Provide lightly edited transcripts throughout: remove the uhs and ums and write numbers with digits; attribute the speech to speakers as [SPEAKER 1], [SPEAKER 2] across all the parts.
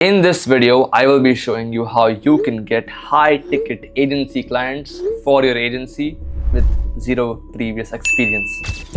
[SPEAKER 1] In this video, I will be showing you how you can get high-ticket agency clients for your agency with zero previous experience.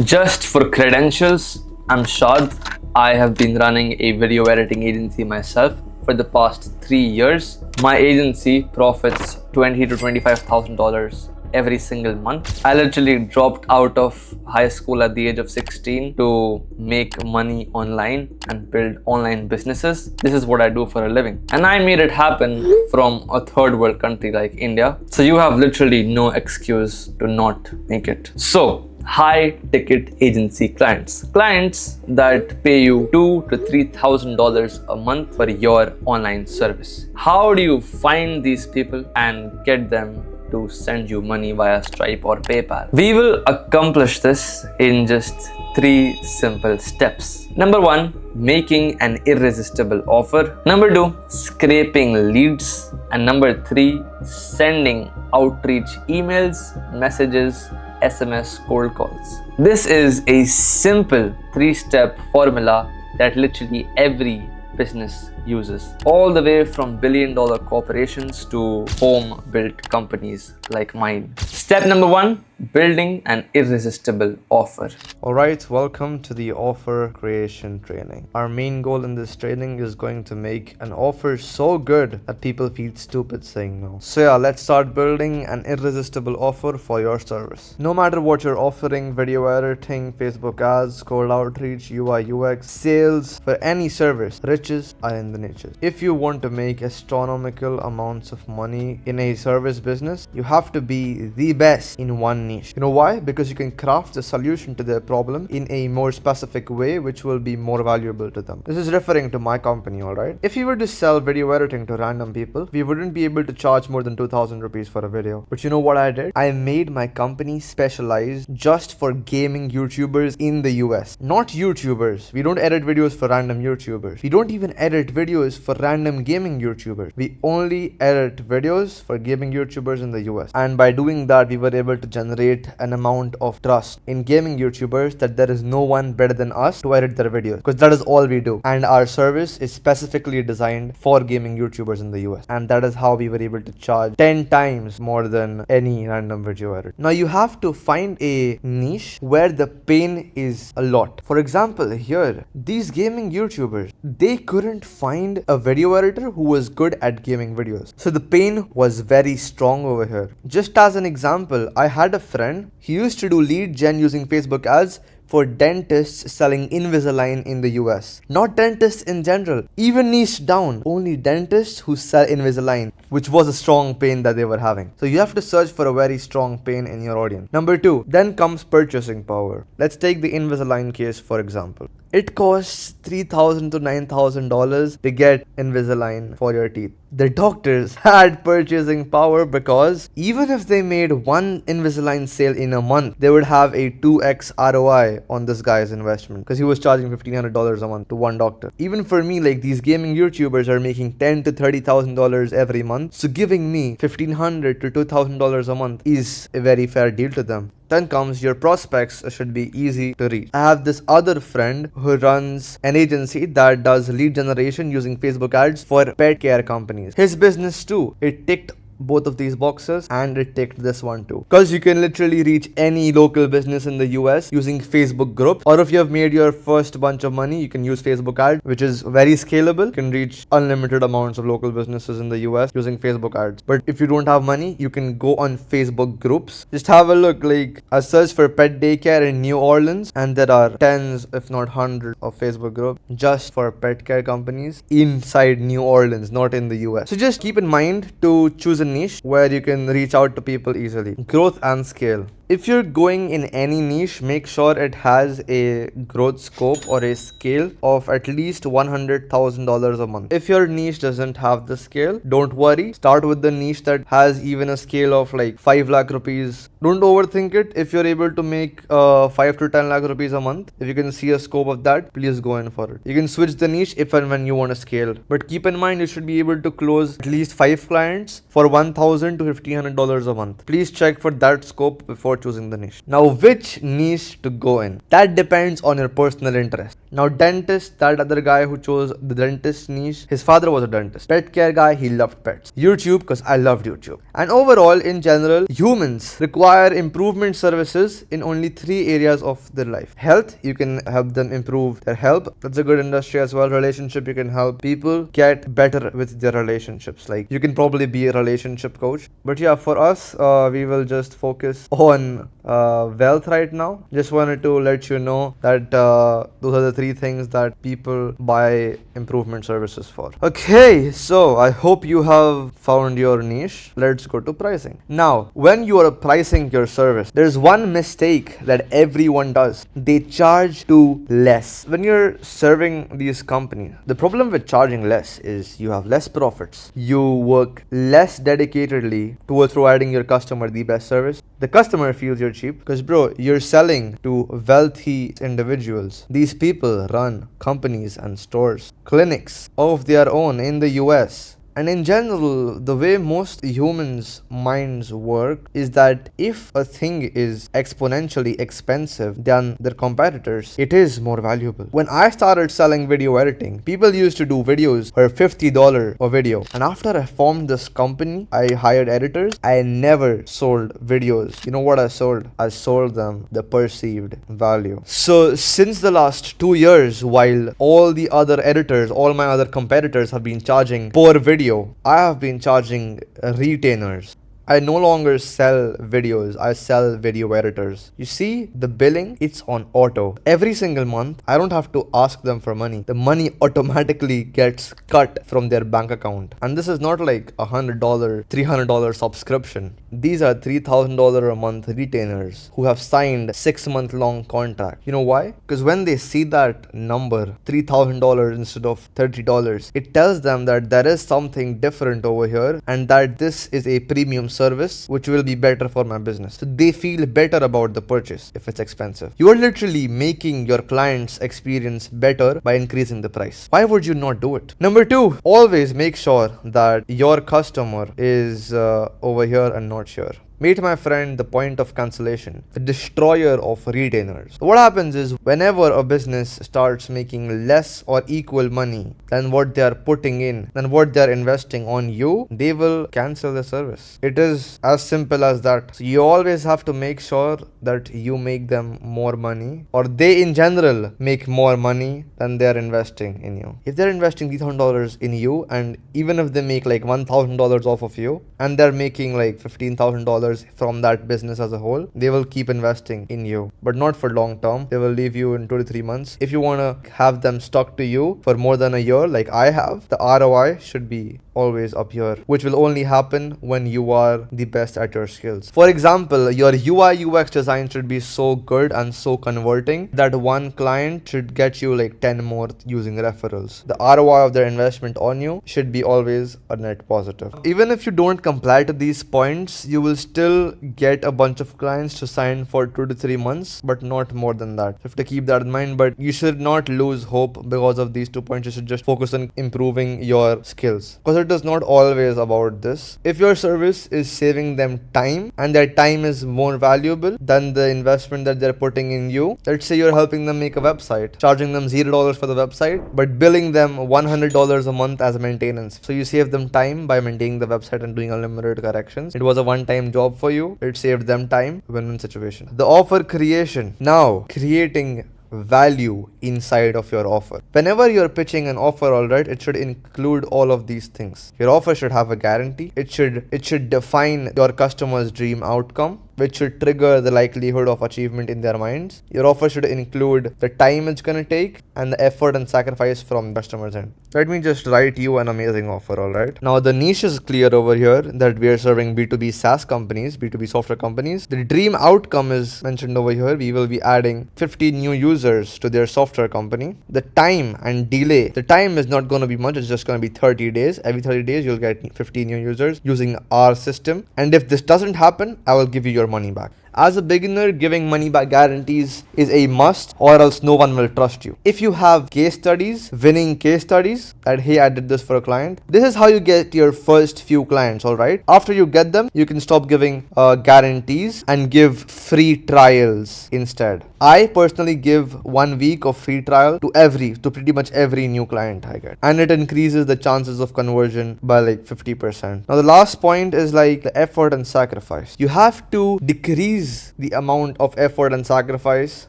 [SPEAKER 1] Just for credentials, I'm Shaad. I have been running a video editing agency myself for the past 3 years. My agency profits $20,000 to $25,000 every single month. I literally dropped out of high school at the age of 16 to make money online and build online businesses. This is what I do for a living. And I made it happen from a third world country like India. So you have literally no excuse to not make it. So, high ticket agency clients that pay you $2,000 to $3,000 a month for your online service. How do you find these people and get them to send you money via Stripe or PayPal? We will accomplish this in just 3 simple steps. Number 1, making an irresistible offer. Number 2, scraping leads. And number 3, sending outreach emails, messages, SMS, cold calls. This is a simple 3-step formula that literally every business uses, all the way from billion-dollar corporations to home-built companies like mine. Step number 1, building an irresistible offer.
[SPEAKER 2] Alright, welcome to the offer creation training. Our main goal in this training is going to make an offer so good that people feel stupid saying no. So yeah, let's start building an irresistible offer for your service. No matter what you're offering, video editing, Facebook ads, cold outreach, UI, UX, sales, for any service, riches are in the niches. If you want to make astronomical amounts of money in a service business, you have to be the best in one niche. You know why? Because you can craft a solution to their problem in a more specific way which will be more valuable to them. This is referring to my company, alright? If we were to sell video editing to random people, we wouldn't be able to charge more than 2,000 rupees for a video. But you know what I did? I made my company specialized just for gaming YouTubers in the US. Not YouTubers. We don't edit videos for random YouTubers. We don't even edit videos for random gaming YouTubers. We only edit videos for gaming YouTubers in the US. And by doing that, we were able to generate an amount of trust in gaming YouTubers that there is no one better than us to edit their videos, because that is all we do. And our service is specifically designed for gaming YouTubers in the US. And that is how we were able to charge 10 times more than any random video editor. Now you have to find a niche where the pain is a lot. For example, here, these gaming YouTubers, they couldn't find a video editor who was good at gaming videos. So the pain was very strong over here. Just as an example, I had a friend, he used to do lead gen using Facebook ads for dentists selling Invisalign in the US. Not dentists in general, even niche down, only dentists who sell Invisalign, which was a strong pain that they were having. So you have to search for a very strong pain in your audience. Number 2, then comes purchasing power. Let's take the Invisalign case for example. It costs $3,000 to $9,000 to get Invisalign for your teeth. The doctors had purchasing power because even if they made one Invisalign sale in a month, they would have a 2x ROI on this guy's investment because he was charging $1,500 a month to one doctor. Even for me, like these gaming YouTubers are making $10,000 to $30,000 every month. So giving me $1,500 to $2,000 a month is a very fair deal to them. Then comes your prospects should be easy to reach. I have this other friend who runs an agency that does lead generation using Facebook ads for pet care companies. His business too, it ticked both of these boxes and it ticked this one too, because you can literally reach any local business in the US using Facebook groups, or if you have made your first bunch of money, you can use Facebook ads, which is very scalable. You can reach unlimited amounts of local businesses in the US using Facebook ads. But if you don't have money, you can go on Facebook groups. Just have a look, like a search for pet daycare in New Orleans, and there are tens if not hundreds of Facebook groups just for pet care companies inside New Orleans, not in the US. So just keep in mind to choose a niche where you can reach out to people easily. Growth and scale. If you're going in any niche, make sure it has a growth scope or a scale of at least $100,000 a month. If your niche doesn't have the scale, don't worry. Start with the niche that has even a scale of like 5 lakh rupees. Don't overthink it. If you're able to make 5 to 10 lakh rupees a month, if you can see a scope of that, please go in for it. You can switch the niche if and when you want to scale. But keep in mind, you should be able to close at least 5 clients for $1,000 to $1,500 a month. Please check for that scope before before choosing the niche. Now, which niche to go in? That depends on your personal interest. Now, dentist, that other guy who chose the dentist niche, his father was a dentist. Pet care guy, he loved pets. YouTube, because I loved YouTube. And overall, in general, humans require improvement services in only 3 areas of their life. Health, you can help them improve their health. That's a good industry as well. Relationship, you can help people get better with their relationships. Like, you can probably be a relationship coach. But yeah, for us, we will just focus on wealth right now. Just wanted to let you know that those are the 3 things that people buy improvement services for. Okay, so I hope you have found your niche. Let's go to pricing. Now, when you are pricing your service, there's one mistake that everyone does. They charge too less. When you're serving these companies, the problem with charging less is you have less profits. You work less dedicatedly towards providing your customer the best service. The customer feels you're cheap because, bro, you're selling to wealthy individuals. These people run companies and stores, clinics of their own in the US. And in general, the way most humans' minds work is that if a thing is exponentially expensive than their competitors, it is more valuable. When I started selling video editing, people used to do videos for $50 a video. And after I formed this company, I hired editors. I never sold videos. You know what I sold? I sold them the perceived value. So since the last 2 years, while all the other editors, all my other competitors have been charging per video, I have been charging retainers. I no longer sell videos, I sell video editors. You see, the billing, it's on auto. Every single month, I don't have to ask them for money. The money automatically gets cut from their bank account. And this is not like $100, $300 subscription. These are $3,000 a month retainers who have signed 6-month long contract. You know why? Because when they see that number, $3,000 instead of $30, it tells them that there is something different over here and that this is a premium service which will be better for my business. So they feel better about the purchase if it's expensive. You are literally making your client's experience better by increasing the price. Why would you not do it? Number 2, always make sure that your customer is over here and not here. Meet my friend, the point of cancellation, the destroyer of retainers. What happens is whenever a business starts making less or equal money than what they are putting in, than what they are investing on you, they will cancel the service. It is as simple as that. So you always have to make sure that you make them more money, or they in general make more money than they are investing in you. If they're investing $3,000 in you, and even if they make like $1,000 off of you, and they're making like $15,000 from that business as a whole, they will keep investing in you, but not for long term. They will leave you in 2 to 3 months. If you want to have them stuck to you for more than a year, like I have, the ROI should be always up here, which will only happen when you are the best at your skills. For example, your UI UX design should be so good and so converting that one client should get you like 10 more using referrals. The ROI of their investment on you should be always a net positive. Even if you don't comply to these points, you will still get a bunch of clients to sign for 2 to 3 months, but not more than that. You have to keep that in mind, but you should not lose hope because of these 2 points. You should just focus on improving your skills, because it is not always about this. If your service is saving them time and their time is more valuable than the investment that they're putting in you, let's say you're helping them make a website, charging them $0 for the website, but billing them $100 a month as maintenance. So you save them time by maintaining the website and doing unlimited corrections. It was a one-time job for you. It saved them time. Win-win situation. The offer creation. Now, creating value inside of your offer. Whenever you're pitching an offer, alright, it should include all of these things. Your offer should have a guarantee. It should define your customer's dream outcome, which should trigger the likelihood of achievement in their minds. Your offer should include the time it's gonna take and the effort and sacrifice from the customer's end. Let me just write you an amazing offer, alright? Now the niche is clear over here that we are serving B2B SaaS companies, B2B software companies. The dream outcome is mentioned over here. We will be adding 50 new users to their software company. The time and delay, the time is not gonna be much, it's just gonna be 30 days. Every 30 days you'll get 50 new users using our system. And if this doesn't happen, I will give you your money back. As a beginner, giving money back guarantees is a must, or else no one will trust you. If you have case studies, winning case studies, that hey, I did this for a client, this is how you get your first few clients, alright? After you get them, you can stop giving guarantees and give free trials instead. I personally give 1 week of free trial to pretty much every new client I get, and it increases the chances of conversion by like 50%. Now the last point is like the effort and sacrifice. You have to decrease the amount of effort and sacrifice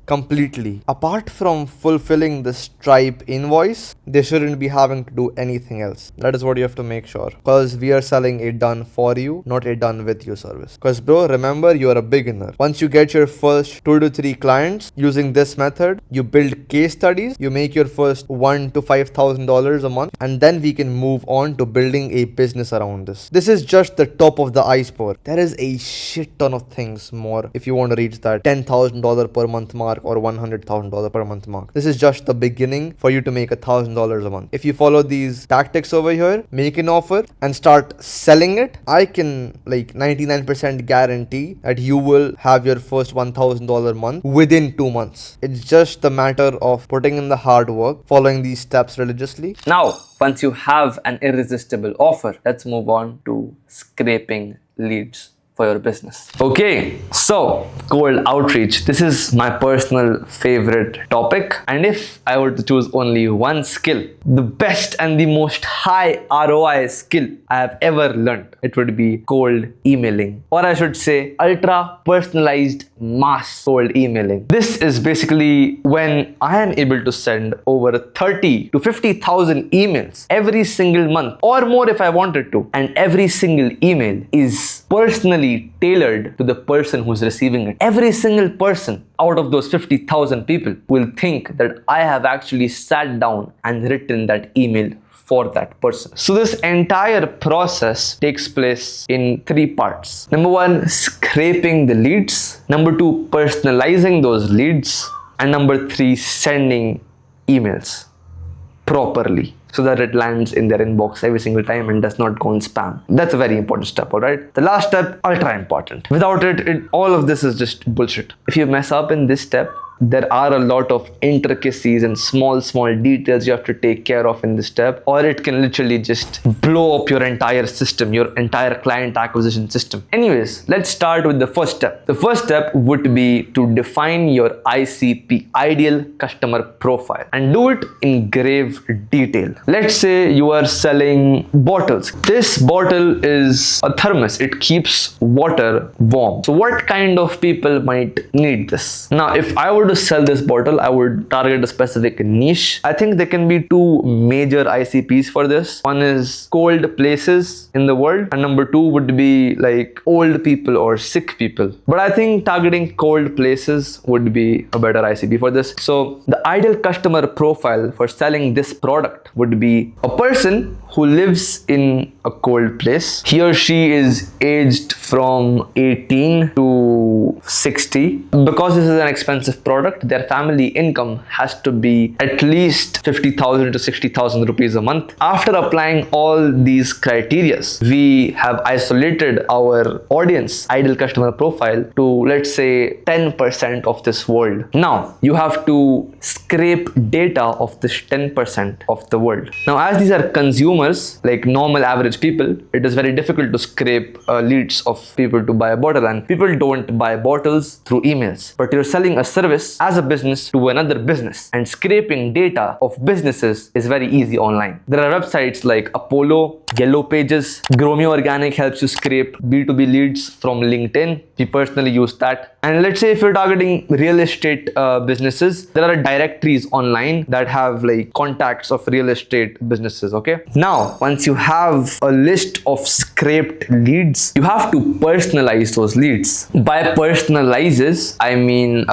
[SPEAKER 2] completely. Apart from fulfilling the Stripe invoice, they shouldn't be having to do anything else. That is what you have to make sure, because we are selling a done for you, not a done with you service. Because bro, remember, you are a beginner. Once you get your first 2 to 3 clients using this method, you build case studies, you make your first $1,000 to $5,000 a month, and then we can move on to building a business around this. This is just the top of the iceberg. There is a shit ton of things more if you want to reach that $10,000 per month mark or $100,000 per month mark. This is just the beginning for you to make $1,000 a month. If you follow these tactics over here, make an offer and start selling it, I can like 99% guarantee that you will have your first $1,000 month within 2 months. It's just a matter of putting in the hard work, following these steps religiously.
[SPEAKER 1] Now, once you have an irresistible offer, let's move on to scraping leads for your business. Okay, so cold outreach. This is my personal favorite topic, and if I were to choose only one skill, the best and the most high ROI skill I have ever learned, it would be cold emailing, or I should say ultra personalized mass cold emailing. This is basically when I am able to send over 30 to 50,000 emails every single month, or more if I wanted to, and every single email is personally tailored to the person who's receiving it. Every single person out of those 50,000 people will think that I have actually sat down and written that email for that person. So this entire process takes place in 3 parts. Number 1, scraping the leads. Number 2, personalizing those leads. And number 3, sending emails properly, so that it lands in their inbox every single time and does not go in spam. That's a very important step, alright? The last step, ultra important. Without it, all of this is just bullshit. If you mess up in this step, there are a lot of intricacies and small details you have to take care of in this step, or it can literally just blow up your entire system, your entire client acquisition system. Anyways, let's start with the first step. The first step would be to define your ICP, ideal customer profile, and do it in grave detail. Let's say you are selling bottles. This bottle is a thermos. It keeps water warm. So what kind of people might need this? Now, if I were to sell this bottle, I would target a specific niche. I think there can be 2 major ICPs for this. One is cold places in the world, and number 2 would be like old people or sick people. But I think targeting cold places would be a better ICP for this. So the ideal customer profile for selling this product would be a person who lives in a cold place. He or she is aged from 18 to 60. Because this is an expensive product, their family income has to be at least 50,000 to 60,000 rupees a month. After applying all these criteria, we have isolated our audience, ideal customer profile, to let's say 10% of this world. Now, you have to scrape data of this 10% of the world. Now, as these are consumers, like normal average people, it is very difficult to scrape leads of people to buy a bottle, and people don't buy bottles through emails. But you're selling a service as a business to another business, and scraping data of businesses is very easy online. There are websites like Apollo, Yellow Pages. Gromio Organic helps you scrape B2B leads from LinkedIn. We personally use that. And let's say if you're targeting real estate businesses, there are directories online that have like contacts of real estate businesses. Okay. Now, once you have a list of scraped leads, you have to personalize those leads. By personalizes, I mean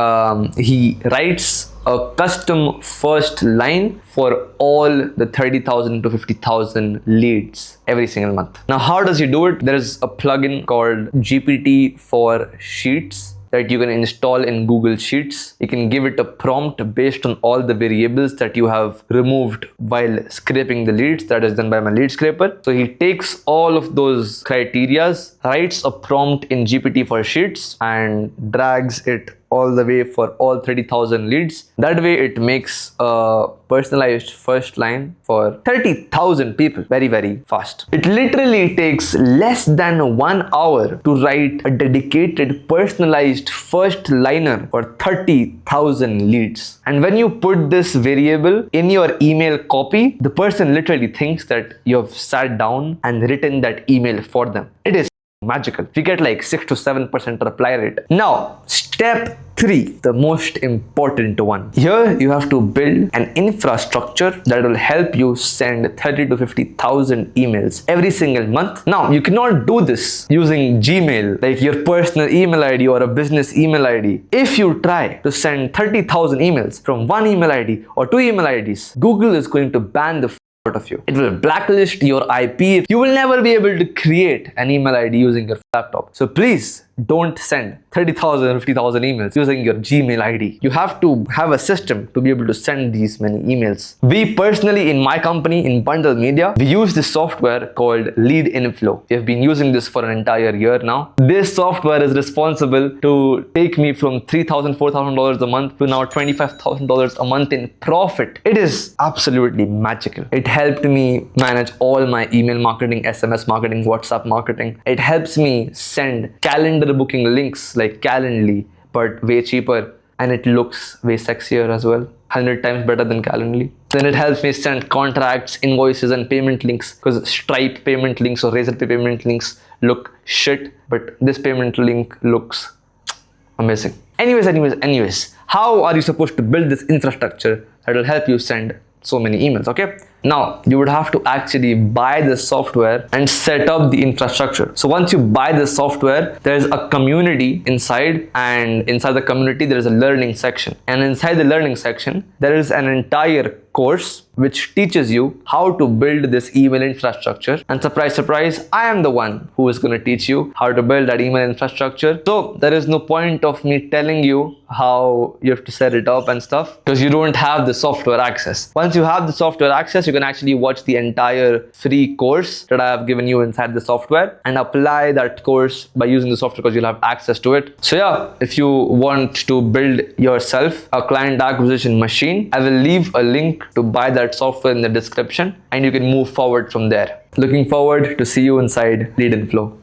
[SPEAKER 1] he writes a custom first line for all the 30,000 to 50,000 leads every single month. Now, how does he do it? There is a plugin called GPT for Sheets. that you can install in Google Sheets. You can give it a prompt based on all the variables that you have removed while scraping the leads. That is done by my lead scraper. So he takes all of those criterias, writes a prompt in GPT for Sheets, and drags it all the way for all 30,000 leads. That way it makes a personalized first line for 30,000 people very, very fast. It literally takes less than 1 hour to write a dedicated personalized first liner for 30,000 leads. And when you put this variable in your email copy, the person literally thinks that you have sat down and written that email for them. It is magical. We get like 6 to 7% reply rate. Now, step 3, the most important one. Here you have to build an infrastructure that will help you send 30 to 50,000 emails every single month. Now, you cannot do this using Gmail, like your personal email ID or a business email ID. If you try to send 30,000 emails from one email ID or 2 email IDs, Google is going to ban the out of you. It will blacklist your IP. You will never be able to create an email ID using your laptop. So please don't send 30,000 or 50,000 emails using your Gmail ID. You have to have a system to be able to send these many emails. We personally, in my company, in Bundle Media, we use this software called Lead Inflow. We have been using this for an entire year now. This software is responsible to take me from $3,000, $4,000 a month to now $25,000 a month in profit. It is absolutely magical. It helped me manage all my email marketing, SMS marketing, WhatsApp marketing. It helps me send calendar booking links like Calendly, but way cheaper, and it looks way sexier as well. 100 times better than Calendly. Then it helps me send contracts, invoices, and payment links, because Stripe payment links or Razorpay payment links look shit, but this payment link looks amazing. Anyways, how are you supposed to build this infrastructure that will help you send so many emails? Okay, now you would have to actually buy the software and set up the infrastructure. So once you buy the software, there's a community inside, and inside the community there is a learning section, and inside the learning section there is an entire course which teaches you how to build this email infrastructure. And surprise, surprise, I am the one who is going to teach you how to build that email infrastructure. So there is no point of me telling you how you have to set it up and stuff, because you don't have the software access. Once you have the software access, you can actually watch the entire free course that I have given you inside the software and apply that course by using the software, because you'll have access to it. So yeah, if you want to build yourself a client acquisition machine, I will leave a link to buy that software in the description, and you can move forward from there. Looking forward to see you inside Lead Inflow.